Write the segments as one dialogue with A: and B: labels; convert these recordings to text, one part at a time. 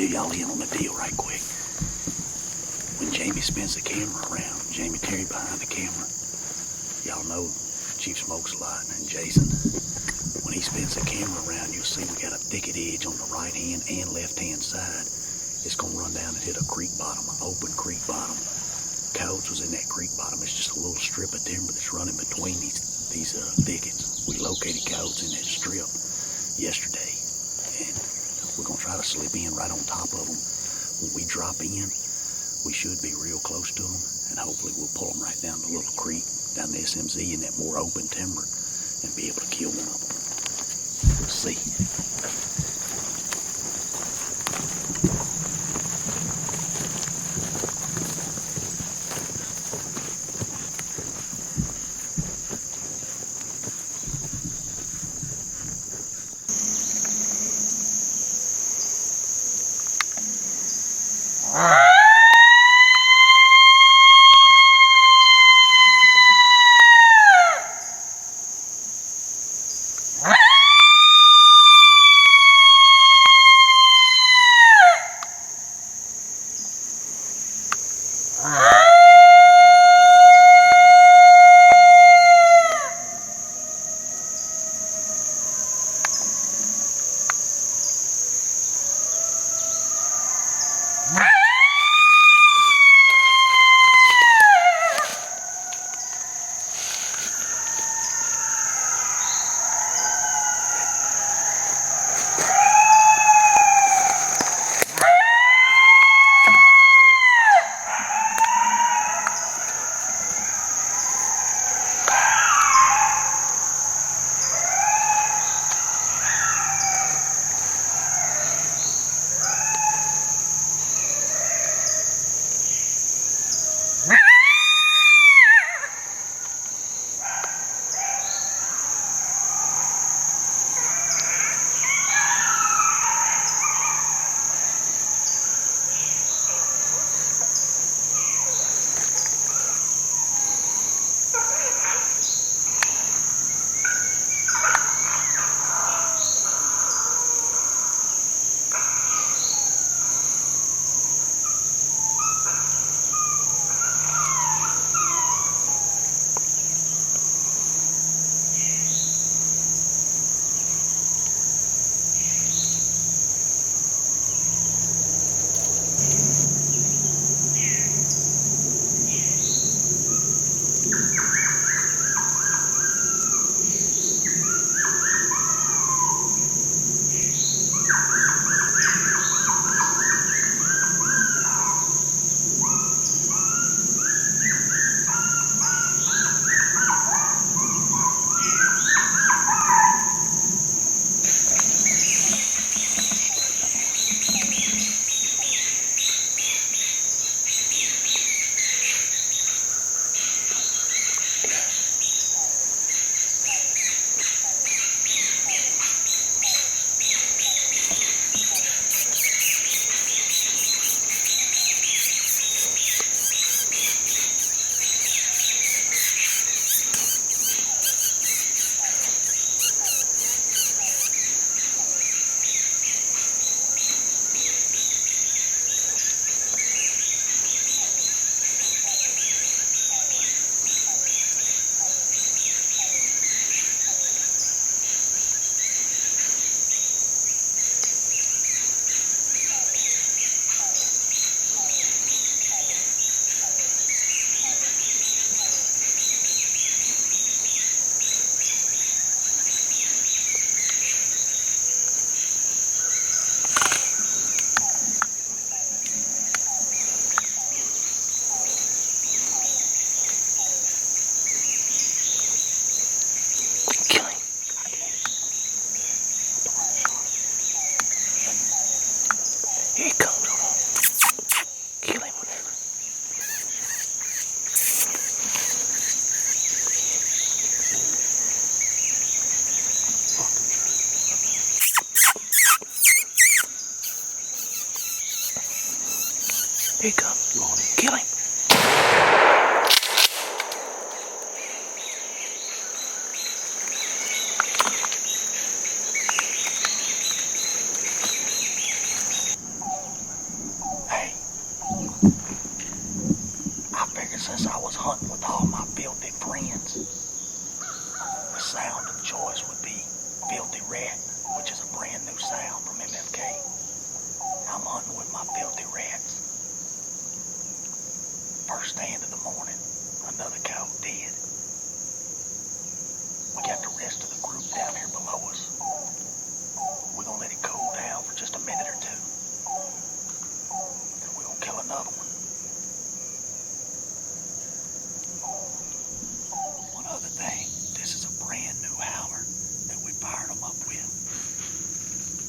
A: fill y'all in on the deal right quick. When Jamie spins the camera around, Jamie Terry behind the camera, y'all know Chief smokes a lot, and Jason, when he spins the camera around, you'll see we got a thicket edge on the right hand and left hand side. It's gonna run down and hit a creek bottom, an open creek bottom. Coyote was in that creek bottom. It's just a little strip of timber that's running between these thickets. We located coyotes in that strip yesterday, and we're gonna try to slip in right on top of them. When we drop in, we should be real close to them, and hopefully we'll pull them right down the little creek, down the SMZ in that more open timber, and be able to kill one of them. We'll see.
B: Here he comes. Kill him.
A: sound from MFK. I'm hunting with my filthy rats. First stand of the morning, another cow dead. We got the rest of the group down here below us. We're gonna let it cool down for just a minute or two. Then we're gonna kill another one. One other thing, this is a brand new howler that we fired them up with.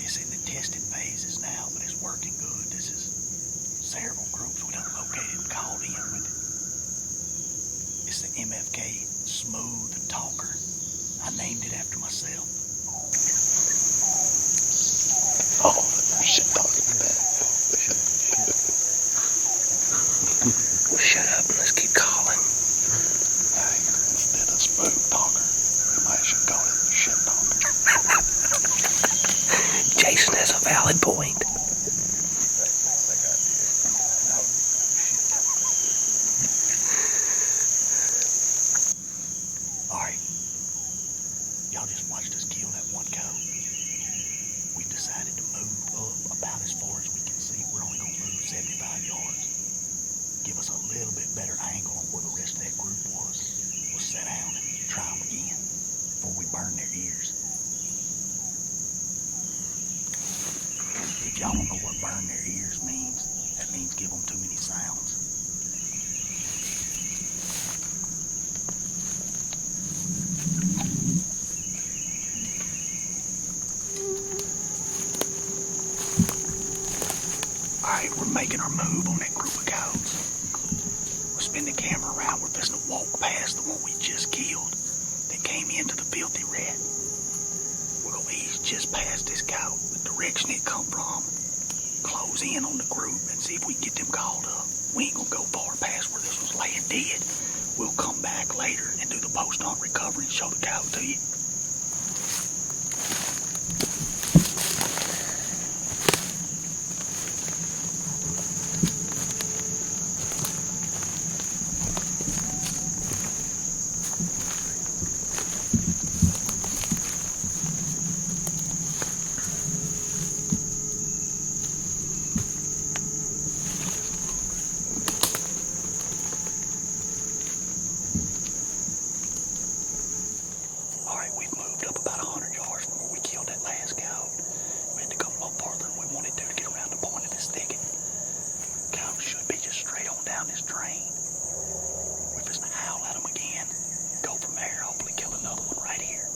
A: It's in the testing phases now, but it's working good. This is several groups we done located and called in with it. It's the MFK Smooth Talker. I named it after myself.
B: Oh, shit talking bad. Well, shut up and let's keep calling.
A: Hey, instead of Smooth Talker, we might should call it Shit Talker.
B: Jason has a valid point.
A: Alright, y'all just watched us kill that one cow. We've decided to move up about as far as we can see. We're only going to move 75 yards. Give us a little bit better angle on where the rest of that group was. We'll sit down and try them again before we burn their ears. If y'all don't know what burn their ears means, that means give them too many sounds. Alright, we're making our move on that group of cows. We'll spin the camera around. We're just to walk past the one we just killed that came into the filthy rat. We're going to ease just past this cow, the direction it come from. Close in on the group and see if we can get them called up. We ain't going to go far past where this was laying dead. We'll come back later and do the post-hunt recovery and show the cow to you. Alright, we've moved up about 100 yards from where we killed that last cow. We had to go a little farther than we wanted to get around the point of this thicket. Cows should be just straight on down this drain. We're just gonna howl at them again. Go from there, hopefully kill another one right here.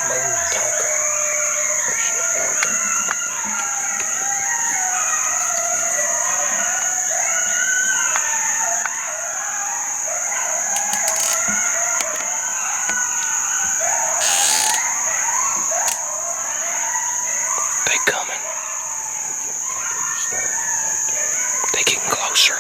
B: Smooth talker. They coming. They getting closer.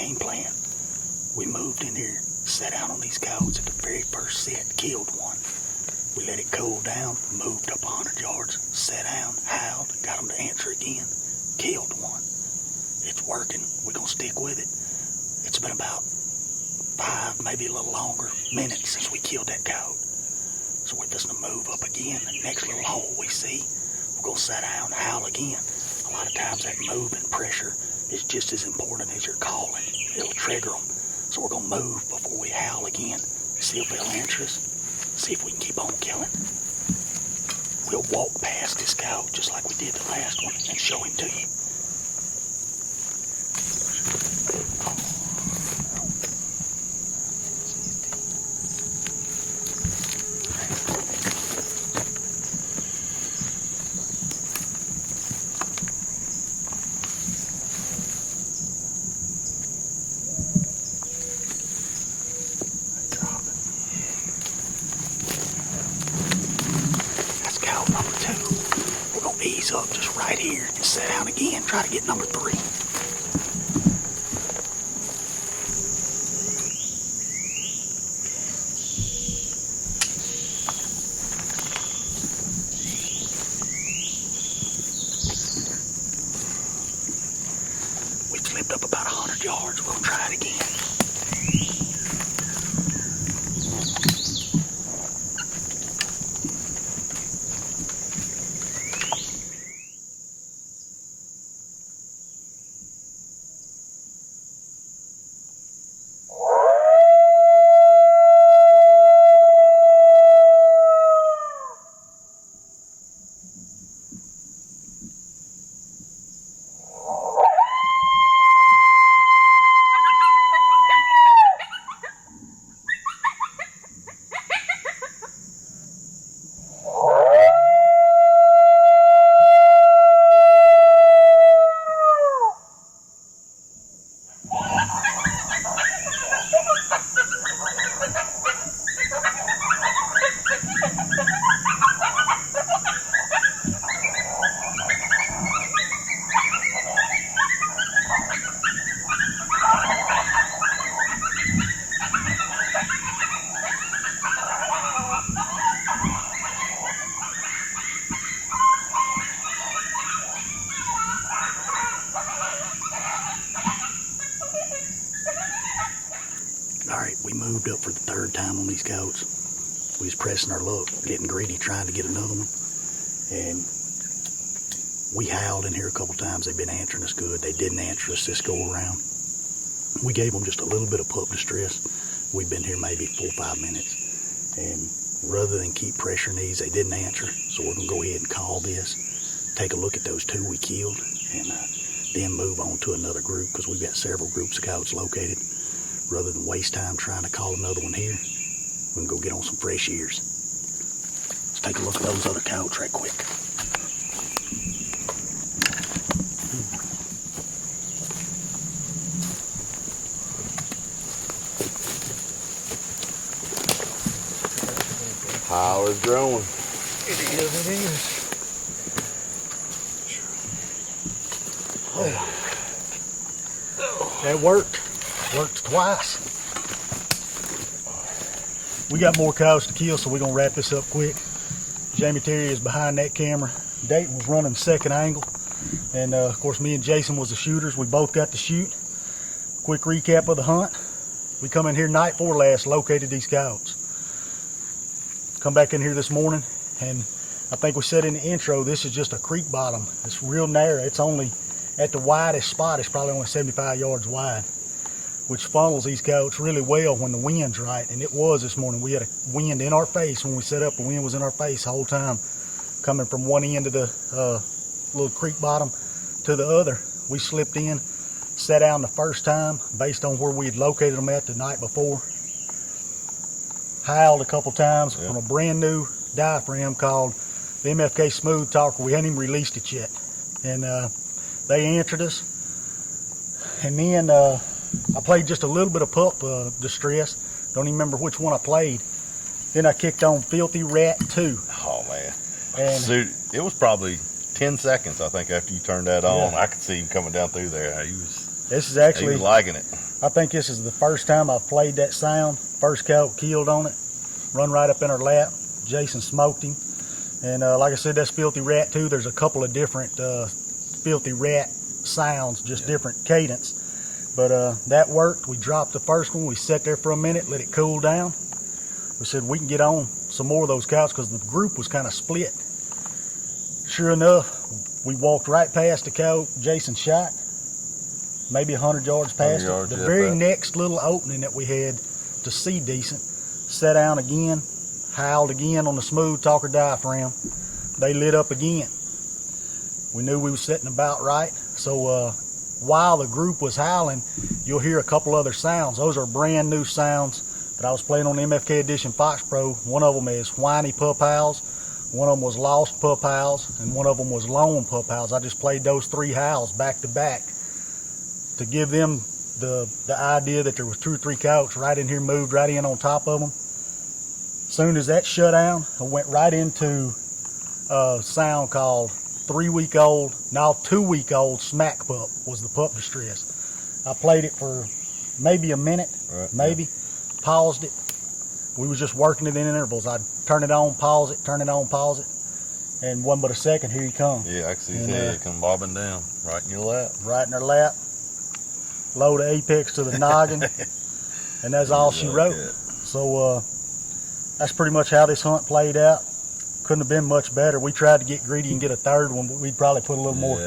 A: game plan. We moved in here, sat down on these coyotes at the very first set, killed one. We let it cool down, moved up 100 yards, sat down, howled, got them to answer again, killed one. It's working. We're going to stick with it. It's been about 5, maybe a little longer, minutes since we killed that coyote. So we're just going to move up again. The next little hole we see, we're going to sit down and howl again. A lot of times that moving pressure is just as important as your calling. It'll trigger them. So we're going to move before we howl again, see if they'll answer us, see if we can keep on killing. We'll walk past this coyote just like we did the last one and show him to you. Ease up just right here and sit down again. Try to get number 3. We've slipped up about 100 yards. We'll try it again. We moved up for the 3rd time on these coyotes. We was pressing our luck, getting greedy, trying to get another one. And we howled in here a couple times. They've been answering us good. They didn't answer us this go around. We gave them just a little bit of pup distress. We've been here maybe 4 or 5 minutes. And rather than keep pressuring these, they didn't answer. So we're gonna go ahead and call this, take a look at those 2 we killed, and then move on to another group, because we've got several groups of coyotes located. Rather than waste time trying to call another one here, we can go get on some fresh ears. Let's take a look at those other coyotes right quick.
C: Pile is growing.
B: It is.
A: That worked. Worked twice. We got more cows to kill, so we're gonna wrap this up quick. Jamie Terry is behind that camera. Dayton was running second angle. And of course, me and Jason was the shooters. We both got to shoot. Quick recap of the hunt. We come in here night before last, located these coyotes. Come back in here this morning, and I think we said in the intro, this is just a creek bottom. It's real narrow. It's only, at the widest spot, it's probably only 75 yards wide, which funnels these coyotes really well when the wind's right. And it was this morning. We had a wind in our face when we set up. The wind was in our face the whole time, coming from one end of the little creek bottom to the other. We slipped in, sat down the first time based on where we had located them at the night before. Howled a couple times on a brand new diaphragm called the MFK Smooth Talker. We hadn't even released it yet. And they answered us. And then I played just a little bit of pup distress. Don't even remember which one I played. Then I kicked on Filthy Rat 2.
C: Oh man.
A: And
C: It was probably 10 seconds, I think, after you turned that on.
A: Yeah.
C: I could see him coming down through there. He was
A: This is actually,
C: He was liking it.
A: I think this is the first time I've played that sound. First coyote killed on it. Run right up in her lap. Jason smoked him. And like I said, that's Filthy Rat too. There's a couple of different Filthy Rat sounds, just different cadence. But that worked. We dropped the first one. We sat there for a minute, let it cool down. We said we can get on some more of those coyotes because the group was kind of split. Sure enough, we walked right past the coyote Jason shot, maybe 100 yards past it. The very next little opening that we had to see decent, sat down again, howled again on the smooth talker diaphragm. They lit up again. We knew we was sitting about right. So while the group was howling, you'll hear a couple other sounds. Those are brand new sounds that I was playing on the MFK Edition Fox Pro. One of them is whiny pup howls. One of them was lost pup howls, and one of them was lone pup howls. I just played those 3 howls back to back to give them the idea that there was 2 or 3 coyotes right in here, moved right in on top of them. Soon as that shut down, I went right into a sound called 2-week-old smack pup was the pup distress. I played it for maybe a minute, paused it. We was just working it in intervals. I'd turn it on, pause it, turn it on, pause it. And one but a second, here he come.
C: Yeah, I can see his head come bobbing down right in your lap.
A: Right in her lap. Low to apex to the noggin. And that's all she wrote. So that's pretty much how this hunt played out. Couldn't have been much better. We tried to get greedy and get a third one, but we'd probably put a little more,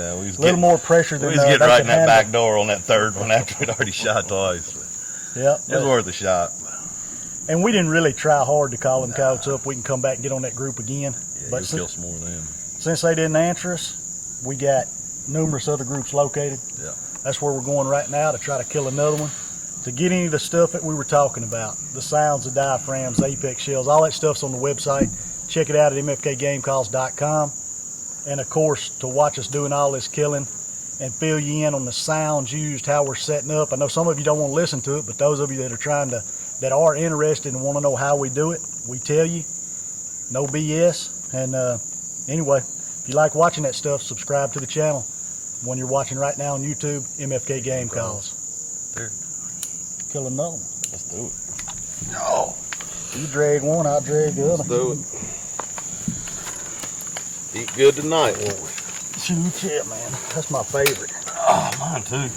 A: more pressure than
C: we was getting right in that back door on that third one after we'd already shot twice.
A: Yep.
C: It was worth a shot.
A: And we didn't really try hard to call them coyotes up. We can come back and get on that group again.
C: Yeah,
A: but
C: kill some more of them.
A: Since they didn't answer us, we got numerous other groups located.
C: Yeah.
A: That's where we're going right now to try to kill another one. To get any of the stuff that we were talking about, the sounds, the diaphragms, apex shells, all that stuff's on the website. Check it out at mfkgamecalls.com. And of course, to watch us doing all this killing and fill you in on the sounds used, how we're setting up. I know some of you don't want to listen to it, but those of you that are interested and want to know how we do it, we tell you. No BS. And anyway, if you like watching that stuff, subscribe to the channel. When you're watching right now on YouTube, MFK Game Calls.
C: There.
A: Kill another one.
C: Let's do it.
A: No. You drag one, I'll drag the other.
C: Let's do it. Eat good tonight, won't we?
A: Shoot, yeah, man. That's my favorite.
C: Oh, mine too.